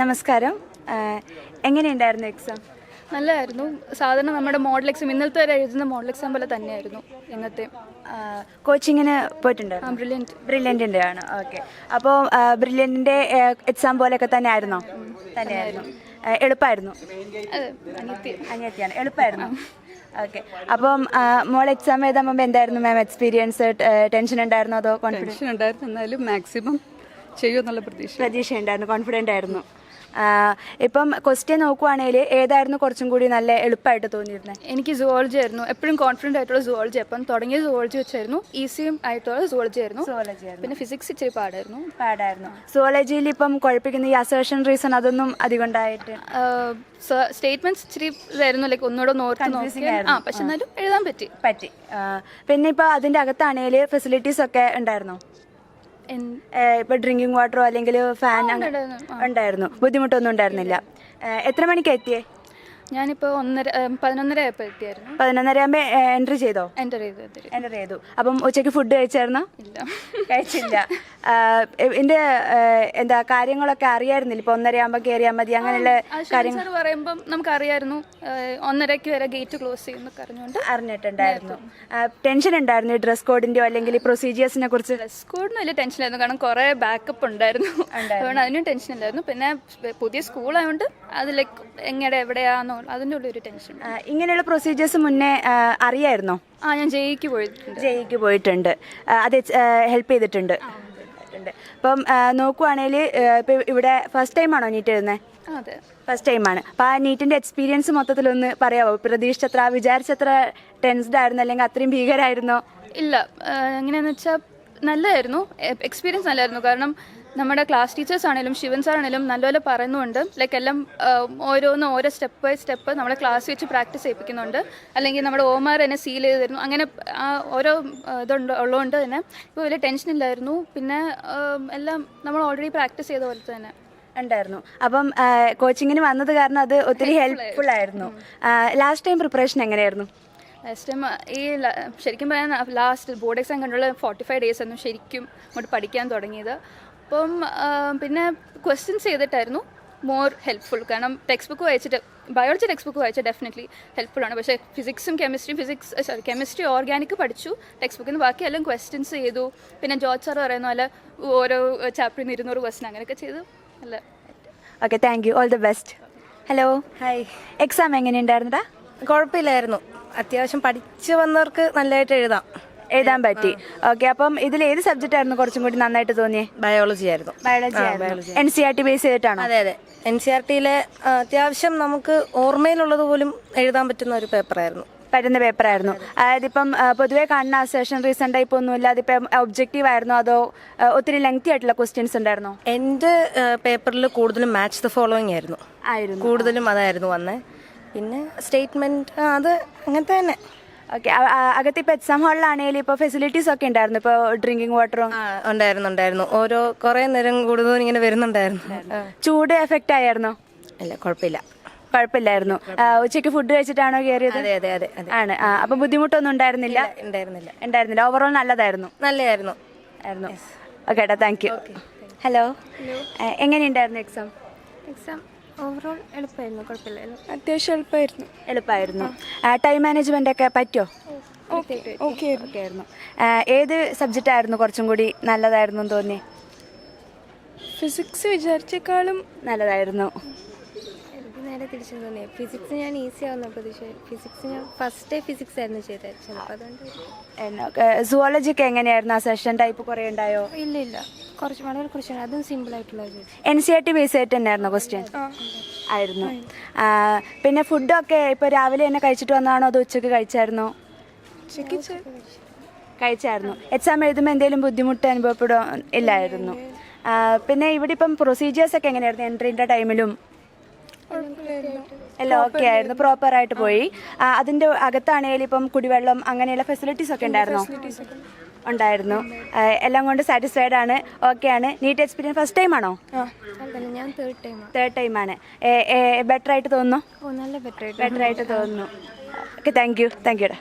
നമസ്കാരം. എങ്ങനെയുണ്ടായിരുന്നു എക്സാം? നല്ലതായിരുന്നു. സാധാരണ നമ്മുടെ മോഡൽ എക്സാം ഇന്നലത്തെ വരെ എഴുതുന്ന മോഡൽ എക്സാം പോലെ തന്നെയായിരുന്നു ഇന്നത്തെ. കോച്ചിങ്ങിന് പോയിട്ടുണ്ടായിരുന്നു? ബ്രില്യൻറ്റിൻ്റെ ആണ്. ഓക്കെ. അപ്പോൾ ബ്രില്യൻറ്റിൻ്റെ എക്സാം പോലെയൊക്കെ തന്നെ ആയിരുന്നോ? തന്നെയായിരുന്നു. എളുപ്പമായിരുന്നു? അനിയത്തിയാണ്. എളുപ്പമായിരുന്നു. ഓക്കെ. അപ്പം മോൾ എക്സാം എഴുതാൻ മുമ്പ് എന്തായിരുന്നു മാം എക്സ്പീരിയൻസ്? ടെൻഷൻ ഉണ്ടായിരുന്നോ അതോ കോൺഫിഡൻസ് ഉണ്ടായിരുന്നു? എന്നാലും മാക്സിമം ചെയ്യുമെന്നുള്ള പ്രതീക്ഷ ഉണ്ടായിരുന്നു. കോൺഫിഡൻ്റ് ആയിരുന്നു. ഇപ്പം ക്വസ്റ്റ്യൻ നോക്കുവാണെങ്കിൽ ഏതായിരുന്നു കുറച്ചും കൂടി നല്ല എളുപ്പമായിട്ട് തോന്നിയിരുന്നത്? എനിക്ക് സുവോളജി ആയിരുന്നു എപ്പോഴും കോൺഫിഡൻ്റ് ആയിട്ടുള്ള സുവോളജി. അപ്പം തുടങ്ങിയ സുവോളജി വെച്ചായിരുന്നു. ഈസിയും ആയിട്ടുള്ള സുവോളജി ആയിരുന്നു. പിന്നെ ഫിസിക്സ് ഇച്ചിരി പാടായിരുന്നു. സുവോളജിയിൽ ഇപ്പം കുഴപ്പിക്കുന്ന ഈ അസേർഷൻ റീസൺ അതൊന്നും അധികം ഉണ്ടായിട്ട് സ്റ്റേറ്റ്മെന്റ്സ് ഇച്ചിരി ഇതായിരുന്നു. ലൈക്ക് ഒന്നുകൂടെ നോക്കി പക്ഷെ എന്നാലും എഴുതാൻ പറ്റി. പിന്നെ ഇപ്പൊ അതിന്റെ അകത്താണെങ്കിൽ ഫെസിലിറ്റീസ് ഒക്കെ ഉണ്ടായിരുന്നോ? ഇപ്പൊ ഡ്രിങ്കിങ് വാട്ടറോ അല്ലെങ്കിൽ ഫാൻ ഉണ്ടായിരുന്നു? ബുദ്ധിമുട്ടൊന്നും ഉണ്ടായിരുന്നില്ല. എത്ര മണിക്ക് എത്തിയേ? ഞാനിപ്പോൾ 11:30 ആയപ്പോൾ എത്തിയായിരുന്നു. 11:30 ആകുമ്പോൾ എൻട്രി ചെയ്തോ? എൻ്റർ ചെയ്തു. അപ്പം ഉച്ചയ്ക്ക് ഫുഡ് കഴിച്ചായിരുന്നോ? ഇല്ല, കഴിച്ചില്ല. ഇതിന്റെ എന്താ കാര്യങ്ങളൊക്കെ അറിയായിരുന്നില്ല? ഇപ്പൊ 1:30 ആകുമ്പോൾ കയറിയാൽ മതി അങ്ങനെയുള്ള കാര്യങ്ങൾ പറയുമ്പോൾ നമുക്കറിയായിരുന്നു. 1:30 വരെ ഗേറ്റ് ക്ലോസ് ചെയ്യുന്നൊക്കെ അറിഞ്ഞിട്ടുണ്ടായിരുന്നു. ടെൻഷൻ ഉണ്ടായിരുന്നു ഡ്രസ് കോഡിന്റെയോ അല്ലെങ്കിൽ പ്രൊസീജിയേഴ്സിനെ കുറിച്ച്? ഡ്രസ് കോഡിന് വലിയ ടെൻഷനായിരുന്നു. കാരണം കുറെ ബാക്കപ്പ് ഉണ്ടായിരുന്നു. അതുകൊണ്ട് അതിനും ടെൻഷൻ ഇല്ലായിരുന്നു. പിന്നെ പുതിയ സ്കൂളായതുകൊണ്ട് അത് ലൈക്ക് എങ്ങനെ എവിടെയാണോ അതിൻ്റെ ഉള്ള ഒരു ടെൻഷൻ. ഇങ്ങനെയുള്ള പ്രൊസീജിയേഴ്സ് മുന്നേ അറിയായിരുന്നോ? ഞാൻ ജെയ്ക്ക് പോയിട്ടുണ്ട്. അത് ഹെൽപ്പ് ചെയ്തിട്ടുണ്ട്. ഇപ്പം നോക്കുവാണെങ്കിൽ ഇപ്പം ഇവിടെ ഫസ്റ്റ് ടൈമാണോ നീറ്റ് എഴുതുന്നത്? അതെ, ഫസ്റ്റ് ടൈമാണ്. അപ്പോൾ ആ നീറ്റിൻ്റെ എക്സ്പീരിയൻസ് മൊത്തത്തിലൊന്ന് പറയാമോ? പ്രതീക്ഷിച്ചത്ര വിചാരിച്ചത്ര ടെൻസ്ഡ് ആയിരുന്നു അല്ലെങ്കിൽ അത്രയും ഭീകരമായിരുന്നോ? ഇല്ല, എങ്ങനെയാണെന്ന് വെച്ചാൽ നല്ലതായിരുന്നു. എക്സ്പീരിയൻസ് നല്ലതായിരുന്നു. കാരണം നമ്മുടെ ക്ലാസ് ടീച്ചേഴ്സ് ആണെങ്കിലും ശിവൻ സാർ ആണെങ്കിലും നല്ലപോലെ പറയുന്നുണ്ട്. ലൈക്ക് എല്ലാം ഓരോ സ്റ്റെപ്പ് ബൈ സ്റ്റെപ്പ് നമ്മുടെ ക്ലാസ് വെച്ച് പ്രാക്ടീസ് ചെയ്യിപ്പിക്കുന്നുണ്ട്. അല്ലെങ്കിൽ നമ്മുടെ ഓമാർ തന്നെ സീൽ ചെയ്ത് തരുന്നു. അങ്ങനെ ഓരോ ഉള്ളതുകൊണ്ട് തന്നെ ഇപ്പോൾ വലിയ ടെൻഷൻ ഇല്ലായിരുന്നു. പിന്നെ എല്ലാം നമ്മൾ ഓൾറെഡി പ്രാക്ടീസ് ചെയ്ത പോലെ തന്നെ ഉണ്ടായിരുന്നു. അപ്പം കോച്ചിങ്ങിന് വന്നത് കാരണം അത് ഒത്തിരി ഹെൽപ്ഫുൾ ആയിരുന്നു. ലാസ്റ്റ് ടൈം പ്രിപ്പറേഷൻ എങ്ങനെയായിരുന്നു? ലാസ്റ്റ് ടൈം ശരിക്കും പറയാൻ ലാസ്റ്റ് ബോർഡ് എക്സാം കണ്ടുള്ള 45 ഡേയ്സ് ആയിരുന്നു ശരിക്കും അങ്ങോട്ട് പഠിക്കാൻ തുടങ്ങിയത്. അപ്പം പിന്നെ ക്വസ്റ്റ്യൻസ് ചെയ്തിട്ടായിരുന്നു മോർ ഹെൽപ്ഫുൾ. കാരണം ടെക്സ്റ്റ് ബുക്ക് വായിച്ചിട്ട് ബയോളജി ടെക്സ്റ്റ് ബുക്ക് വായിച്ചാൽ ഡെഫിനറ്റ്ലി ഹെൽപ്ഫുൾ ആണ്. പക്ഷേ കെമിസ്ട്രി ഓർഗാനിക് പഠിച്ചു ടെക്സ്റ്റ് ബുക്കിൽ നിന്ന്. ബാക്കിയെല്ലാം ക്വസ്റ്റ്യൻസ് ചെയ്തു. പിന്നെ ജോർജ് സാർ പറയുന്ന പോലെ ഓരോ ചാപ്റ്ററിൽ നിന്ന് 200 ക്വസ്റ്റ്യൻ അങ്ങനെയൊക്കെ ചെയ്തു. അല്ല, okay, thank you. All the best. Hello, hi. Exam എങ്ങനെയുണ്ടായിരുന്നടാ? കുഴപ്പമില്ലായിരുന്നു. അത്യാവശ്യം പഠിച്ചു വന്നവർക്ക് നല്ലതായിട്ട് എഴുതാൻ പറ്റി. ഓക്കെ. അപ്പം ഇതിൽ ഏത് സബ്ജക്റ്റ് ആയിരുന്നു കുറച്ചും കൂടി നന്നായിട്ട് തോന്നിയേ? ബയോളജി ആയിരുന്നു. NCERT ബേസ് ചെയ്തിട്ടാണോ? അതെ. NCERTയിലെ അത്യാവശ്യം നമുക്ക് ഓർമ്മയിലുള്ളത് പോലും എഴുതാൻ പറ്റുന്ന ഒരു പേപ്പറായിരുന്നു. അതായത് ഇപ്പം പൊതുവെ കാണുന്ന അസേർഷൻ റീസൺ ടൈപ്പ് ഒന്നുമില്ല. അതിപ്പം ഒബ്ജക്റ്റീവ് ആയിരുന്നോ അതോ ഒത്തിരി ലെങ്തി ആയിട്ടുള്ള ക്വസ്റ്റ്യൻസ് ഉണ്ടായിരുന്നോ? എൻ്റെ പേപ്പറിൽ കൂടുതലും മാച്ച് ദ ഫോളോയിങ് ആയിരുന്നു. കൂടുതലും അതായിരുന്നു വന്നത്. പിന്നെ സ്റ്റേറ്റ്മെന്റ് അത് അങ്ങനത്തെ തന്നെ. ഓക്കെ. അകത്ത് ഇപ്പോൾ എക്സാം ഹാളിലാണെങ്കിൽ ഇപ്പോൾ ഫെസിലിറ്റീസ് ഒക്കെ ഉണ്ടായിരുന്നു? ഇപ്പോൾ ഡ്രിങ്കിങ് വാട്ടറും ഉണ്ടായിരുന്നു. ഓരോ കുറേ നേരം കൂടുതലും ഇങ്ങനെ വരുന്നുണ്ടായിരുന്നു. ചൂട് എഫക്റ്റ് ആയിരുന്നോ? ഇല്ല, കുഴപ്പമില്ലായിരുന്നു. ഉച്ചയ്ക്ക് ഫുഡ് കഴിച്ചിട്ടാണോ കയറിയത്? അതെ. ആണ്. അപ്പം ബുദ്ധിമുട്ടൊന്നും ഉണ്ടായിരുന്നില്ല. ഓവറോൾ നല്ലതായിരുന്നു. ഓക്കെ ഏട്ടാ, താങ്ക് യു. ഹലോ, എങ്ങനെയുണ്ടായിരുന്നു എക്സാം? ഓവറോൾ എളുപ്പമായിരുന്നു. കുഴപ്പമില്ലായിരുന്നു. അത്യാവശ്യം എളുപ്പമായിരുന്നു. ടൈം മാനേജ്മെന്റ് ഒക്കെ പറ്റുമോ? ഓക്കെ ആയിരുന്നു. ഏത് സബ്ജക്റ്റ് ആയിരുന്നു കുറച്ചും കൂടി നല്ലതായിരുന്നു തോന്നി? ഫിസിക്സ് വിചാരിച്ചേക്കാളും നല്ലതായിരുന്നു. നേരെ തിരിച്ചു തോന്നി. ഫിസിക്സ് ഞാൻ ഈസി ആവുന്ന പ്രതീക്ഷ. ഫിസിക്സ് ഞാൻ ഫസ്റ്റ് ഡേ ഫിസിക്സ് ആയിരുന്നു ചെയ്തത്. ചിലപ്പോൾ അതുകൊണ്ട്. സുവോളജി ഒക്കെ എങ്ങനെയായിരുന്നു? ആ സെഷൻ ടൈപ്പ് കുറേ ഉണ്ടായോ? ഇല്ല, വളരെ കുറച്ചാണ്. അതും സിമ്പിൾ ആയിട്ടുള്ള. NCERT ബേസ് ആയിട്ട് തന്നെയായിരുന്നു ക്വസ്റ്റ്യൻ? ആയിരുന്നു. പിന്നെ ഫുഡൊക്കെ ഇപ്പോൾ രാവിലെ തന്നെ കഴിച്ചിട്ട് വന്നതാണോ അതോ ഉച്ചയ്ക്ക് കഴിച്ചായിരുന്നോ? കഴിച്ചായിരുന്നു. എക്സാം എഴുതുമ്പോൾ എന്തെങ്കിലും ബുദ്ധിമുട്ട് ഇല്ലായിരുന്നു? പിന്നെ ഇവിടെ ഇപ്പം പ്രൊസീജിയേഴ്സ് ഒക്കെ എങ്ങനെയായിരുന്നു? എൻട്രീൻ്റെ ടൈമിലും എല്ലാം ഓക്കെ ആയിരുന്നു, പ്രോപ്പറായിട്ട് പോയി. അതിൻ്റെ അകത്താണെങ്കിലും ഇപ്പം കുടിവെള്ളം അങ്ങനെയുള്ള ഫെസിലിറ്റീസ് ഒക്കെ ഉണ്ടായിരുന്നു. എല്ലാം കൊണ്ട് സാറ്റിസ്ഫൈഡ് ആണ്. ഓക്കെ ആണ്. നീറ്റ് എക്സ്പീരിയൻസ് ഫസ്റ്റ് ടൈം ആണോ? ഞാൻ തേർഡ് ടൈമാണ്. ബെറ്റർ ആയിട്ട് തോന്നുന്നു? നല്ല ബെറ്റർ ആയിട്ട് തോന്നുന്നു. ഓക്കെ, താങ്ക് യു ഡാ.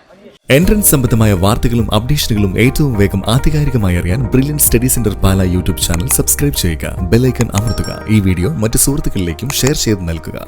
എൻട്രൻസ് സംബന്ധമായ വാർത്തകളും അപ്ഡേഷനുകളും ഏറ്റവും വേഗം ആധികാരികമായി അറിയാൻ ബ്രില്യൻറ്റ് സ്റ്റഡി സെന്റർ പാല യൂട്യൂബ് ചാനൽ സബ്സ്ക്രൈബ് ചെയ്യുക. ബെൽ ഐക്കൺ അമർത്തുക. ഈ വീഡിയോ മറ്റ് സുഹൃത്തുക്കളിലേക്കും ഷെയർ ചെയ്ത് നൽകുക.